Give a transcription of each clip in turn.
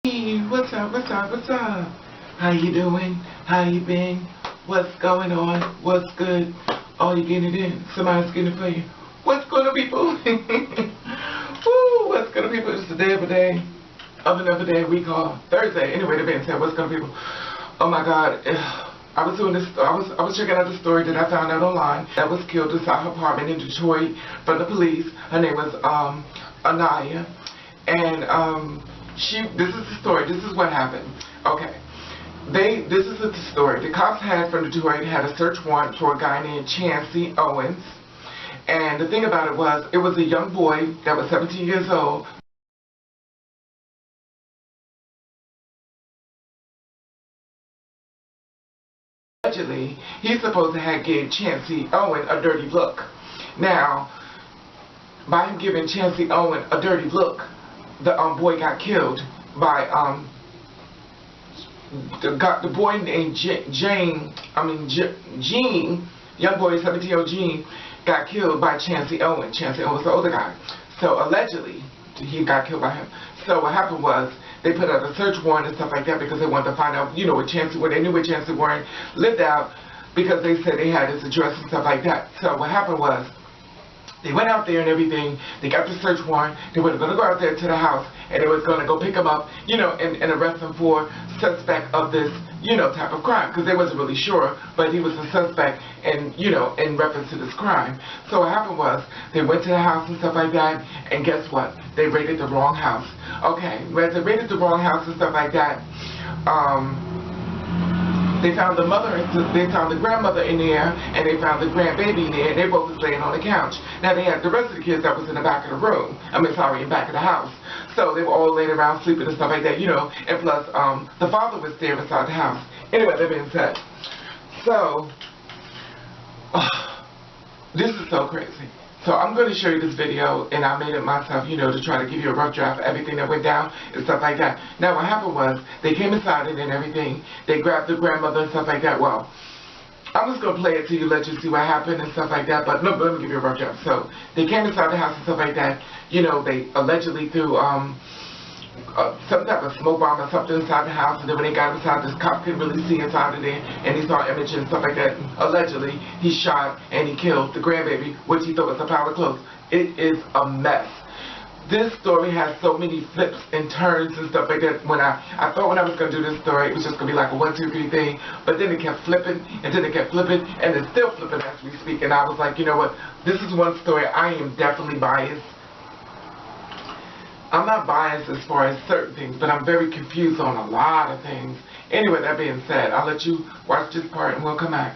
Hey, what's up, what's up, what's up? How you doing? How you been? What's going on? What's good? Oh, you getting it in? Somebody's getting it for you. What's going on, people? Woo, what's going on, people? It's the day of a day of another day we call Thursday. Anyway, the band said, what's going on, people? Oh my God. I was doing this. I was checking out the story that I found out online that was killed inside her apartment in Detroit from the police. Her name was Aiyana, and this is the story. This is what happened. Okay. This is the story. The cops from Detroit had a search warrant for a guy named Chauncey Owens. And the thing about it was a young boy that was 17 years old. Allegedly, he's supposed to have gave Chauncey Owens a dirty look. Now, by him giving Chauncey Owens a dirty look, the boy got killed by the boy named Gene, young boy, 17-year-old Gene, got killed by Chauncey Owens. Chauncey Owens was the older guy. So allegedly, he got killed by him. So what happened was, they put out a search warrant and stuff like that because they wanted to find out, you know, where they knew where Chauncey Warren lived out, because they said they had his address and stuff like that. So what happened was, they went out there and everything. They got the search warrant. They were going to go out there to the house, and they was going to go pick him up, you know, and arrest him for suspect of this, you know, type of crime, because they wasn't really sure, but he was a suspect, and you know, in reference to this crime. So what happened was, they went to the house and stuff like that, and guess what? They raided the wrong house. Okay, as they raided the wrong house and stuff like that, they found the grandmother in there, and they found the grandbaby in there, and they both was laying on the couch. Now they had the rest of the kids that was in the back of the room. In the back of the house. So they were all laying around sleeping and stuff like that, you know. And plus, the father was there inside the house. Anyway, that being said, so this is so crazy. So I'm going to show you this video, and I made it myself, you know, to try to give you a rough draft of everything that went down and stuff like that. Now what happened was, they came inside it and everything. They grabbed the grandmother and stuff like that. Well, I'm just going to play it to you, let you see what happened and stuff like that. But no, let me give you a rough draft. So they came inside the house and stuff like that. You know, they allegedly threw some type of smoke bomb or something inside the house, and then when they got inside, this cop couldn't really see inside of there, and he saw images and stuff like that. Allegedly, he shot and he killed the grandbaby, which he thought was a pile of clothes. It is a mess. This story has so many flips and turns and stuff like that. When I thought when I was going to do this story, it was just going to be like a 1, 2, 3 thing, but then it kept flipping, and then it kept flipping, and it's still flipping as we speak, and I was like, you know what, this is one story I am definitely biased. I'm not biased as far as certain things, but I'm very confused on a lot of things. Anyway, that being said, I'll let you watch this part and we'll come back.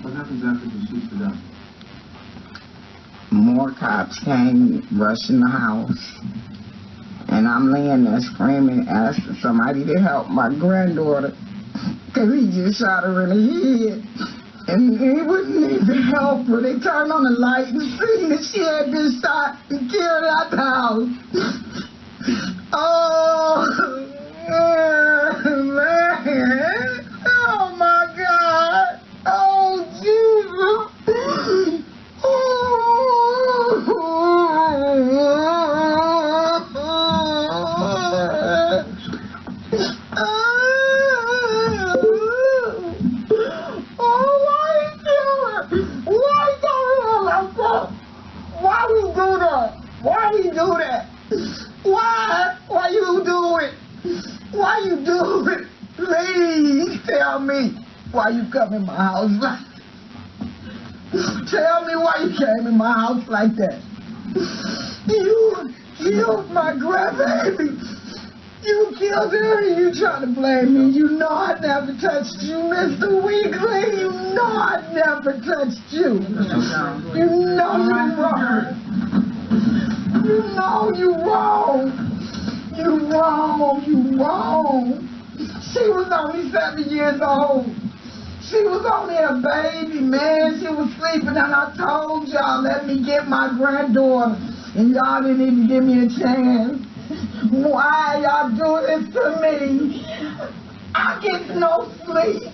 What happens after the shoots are done? More cops came rushing the house, and I'm laying there screaming, asking somebody to help my granddaughter, because he just shot her in the head. And he wouldn't even help her. They turned on the light and seen that she had been shot and killed out the house. Oh, man. Oh, my God. Oh, Jesus. Why you do that? Why you do it? Why you do it? Please tell me why you come in my house like that. Tell me why you came in my house like that. You killed my grandbaby. You killed her and you trying to blame me. You know I never touched you, Mr. Weekley. You know I never touched you. You know you're wrong. You know you wrong. You wrong. You wrong. She was only 7 years old. She was only a baby, man. She was sleeping, and I told y'all, let me get my granddaughter. And y'all didn't even give me a chance. Why y'all do this to me? I get no sleep.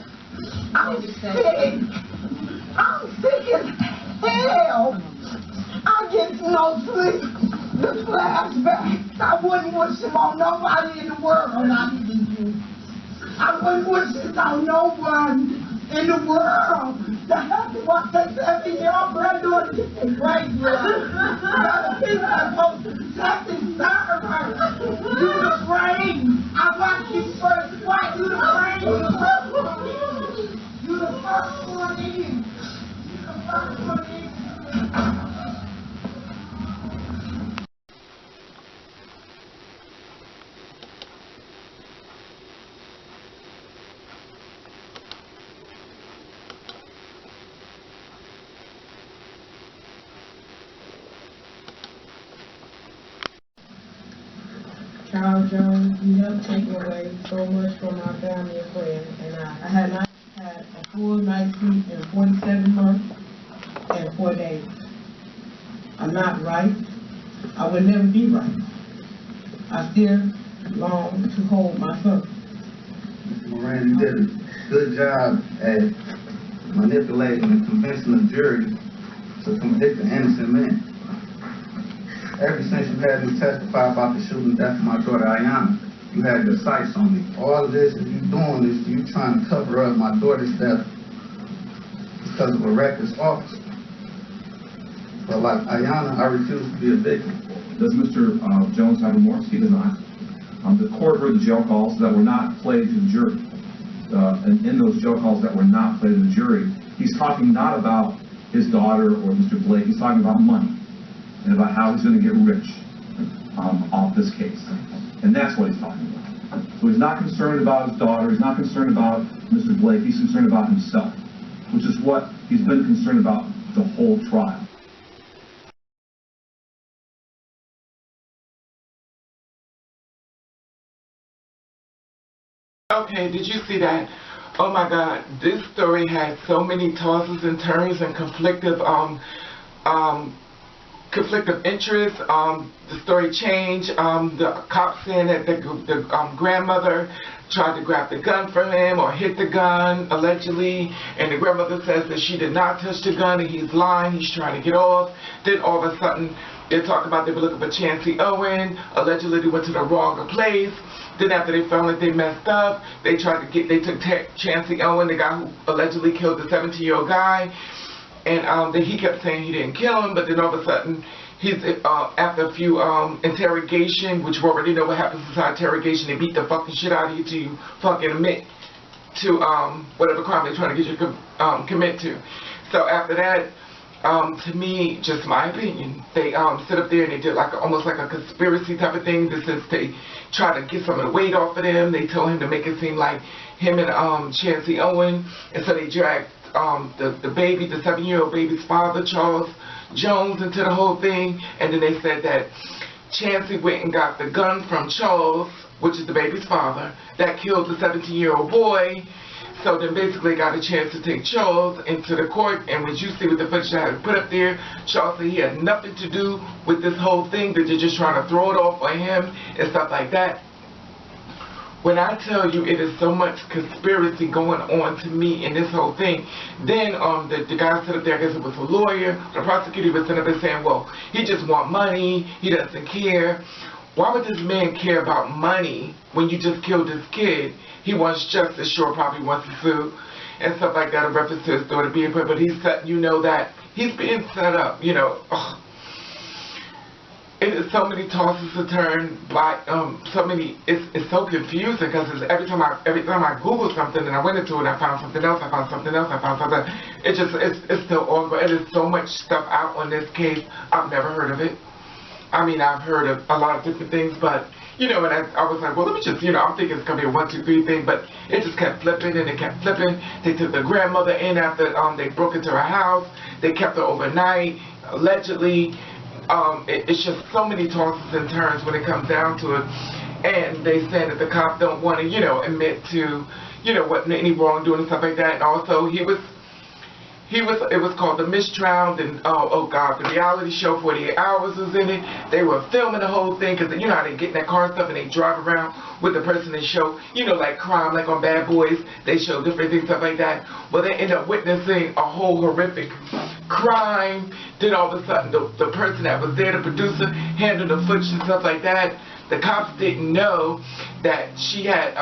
I'm sick. I'm sick as hell. I get no sleep. The flashbacks, I wouldn't wish them on nobody in the world, not even you. I wouldn't wish it on no one in the world. To have to watch that 7-year-old granddaughter get the great love. Gotta be supposed to protect and serve her. You the brain. I watch you first. Why you the brain? You the first one in. You the first one in. Charles Jones, you have taken away so much from my family and friends, and I had not had a full night's sleep in 47 months and 4 days. I'm not right. I would never be right. I still long to hold my son. Moran, you did a good job at manipulating and convincing the jury to convict an innocent man. Ever since you had me testify about the shooting death of my daughter Aiyana, you had your sights on me. All of this, if you doing this, you trying to cover up my daughter's death because of a reckless officer. But like Aiyana, I refuse to be a victim. Does Mr. Jones have remorse? He does not. The court heard the jail calls that were not played to the jury. And in those jail calls that were not played to the jury, he's talking not about his daughter or Mr. Blake. He's talking about money and about how he's going to get rich off this case. And that's what he's talking about. So he's not concerned about his daughter. He's not concerned about Mr. Blake. He's concerned about himself, which is what he's been concerned about the whole trial. Okay, did you see that? Oh my God, this story had so many tosses and turns and conflictive interest. The story changed. The cop saying that the grandmother tried to grab the gun from him or hit the gun, allegedly, and the grandmother says that she did not touch the gun and he's lying, he's trying to get off. Then all of a sudden, they talked about they were looking for Chauncey Owens. Allegedly, they went to the wrong place. Then after they found that they messed up, they took Chauncey Owens, the guy who allegedly killed the 17-year-old guy, and then he kept saying he didn't kill him, but then all of a sudden, he's after a few interrogation, which we already know what happens inside interrogation, they beat the fucking shit out of you till you fucking admit to whatever crime they're trying to get you to commit to. So after that, to me, just my opinion, they sit up there and they did like almost like a conspiracy type of thing. This is they try to get some of the weight off of them. They told him to make it seem like him and Chauncey Owens, and so they dragged the baby, the 7-year-old baby's father, Charles Jones, into the whole thing. And then they said that Chauncey went and got the gun from Charles, which is the baby's father, that killed the 17-year-old boy. So then basically got a chance to take Charles into the court, and when you see what the footage I had put up there, Charles said he had nothing to do with this whole thing, that you're just trying to throw it off on him and stuff like that. When I tell you it is so much conspiracy going on to me in this whole thing, then the guy stood up there, I guess it was a lawyer, the prosecutor was sitting up there saying, well, he just want money, he doesn't care. Why would this man care about money when you just killed this kid? He wants justice, sure, probably wants to sue and stuff like that in reference to his daughter being put, but he's set, you know, that he's being set up, you know. Ugh. It is so many tosses to turn by, so many, it's so confusing, because every time I Google something and I went into it, I found something else, I found something else, I found something. It's still ongoing. There's so much stuff out on this case. I've never heard of it. I mean, I've heard of a lot of different things, but, you know, and I was like, well, let me just, you know, I'm thinking it's going to be a 1, 2, 3 thing, but it just kept flipping and it kept flipping. They took the grandmother in after they broke into her house. They kept her overnight, allegedly. It's just so many tosses and turns when it comes down to it. And they say that the cops don't want to, you know, admit to, you know, what any wrongdoing and stuff like that. And also, it was called The Mistrial, and oh God, the reality show 48 Hours was in it. They were filming the whole thing, because you know how they get in that car and stuff and they drive around with the person they show, you know, like crime, like on Bad Boys, they show different things, stuff like that. Well, they end up witnessing a whole horrific crime. Then all of a sudden, the person that was there, the producer, handled the footage and stuff like that. The cops didn't know that she had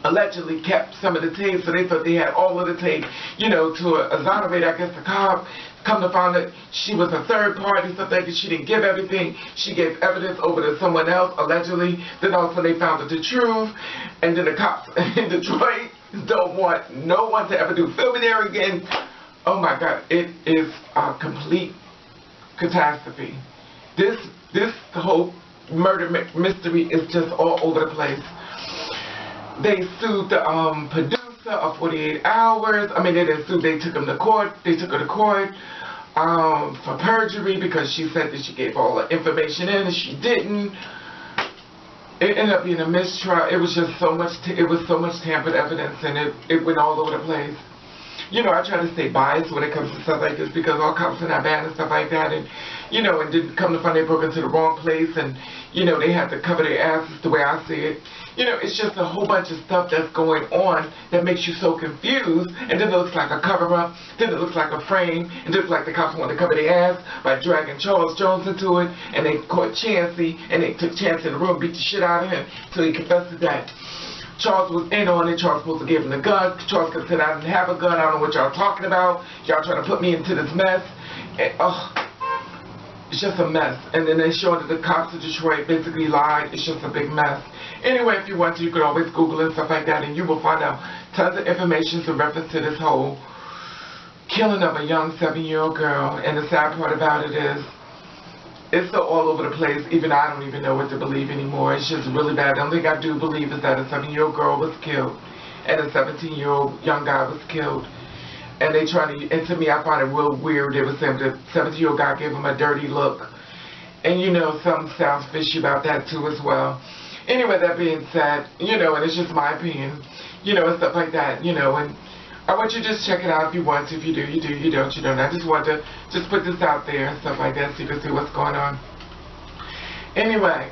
allegedly kept some of the tape, so they thought they had all of the tape, you know, to exonerate, I guess, the cop. Come to find that she was a third party, stuff like that. She didn't give everything. She gave evidence over to someone else, allegedly. Then also they found out the truth. And then the cops in Detroit don't want no one to ever do filming there again. Oh my God, it is a complete catastrophe. This whole murder mystery is just all over the place. They sued the producer of 48 Hours. I mean, they didn't sue, they took him to court. They took her to court for perjury, because she said that she gave all the information in and she didn't. It ended up being a mistrial. It was just so much, it was so much tampered evidence, and it went all over the place. You know, I try to stay biased when it comes to stuff like this, because all cops are not bad and stuff like that, and, you know, and didn't come to find they broke into the wrong place, and, you know, they had to cover their asses the way I see it. You know, it's just a whole bunch of stuff that's going on that makes you so confused, and then it looks like a cover-up, then it looks like a frame, and it looks like the cops want to cover their ass by dragging Charles Jones into it, and they caught Chauncey, and they took Chauncey in the room, beat the shit out of him, so he confessed to that. Charles was in on it. Charles was supposed to give him the gun. Charles could say, I didn't have a gun. I don't know what y'all talking about. Y'all trying to put me into this mess. And, it's just a mess. And then they showed that the cops of Detroit basically lied. It's just a big mess. Anyway, if you want to, you could always Google and stuff like that, and you will find out tons of information in reference to this whole killing of a young 7-year-old girl. And the sad part about it is, it's so all over the place, even I don't even know what to believe anymore. It's just really bad. The only thing I do believe is that a 7-year-old girl was killed and a 17-year-old young guy was killed. And they try to, and to me, I find it real weird. They were saying the 17-year-old guy gave him a dirty look. And you know, something sounds fishy about that too as well. Anyway, that being said, you know, and it's just my opinion, you know, and stuff like that, you know, and I want you to just check it out if you want to. If you do, you do. You don't, you don't. I just want to just put this out there and stuff like that so you can see what's going on. Anyway,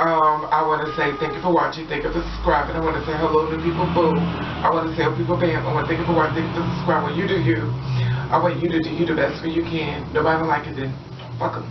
I want to say thank you for watching. Thank you for subscribing. I want to say hello to people, boo. I want to say hello people, bam. I want to thank you for watching. Thank you for subscribing. You do you. I want you to do you the best way you can. Nobody don't like it, then fuck them.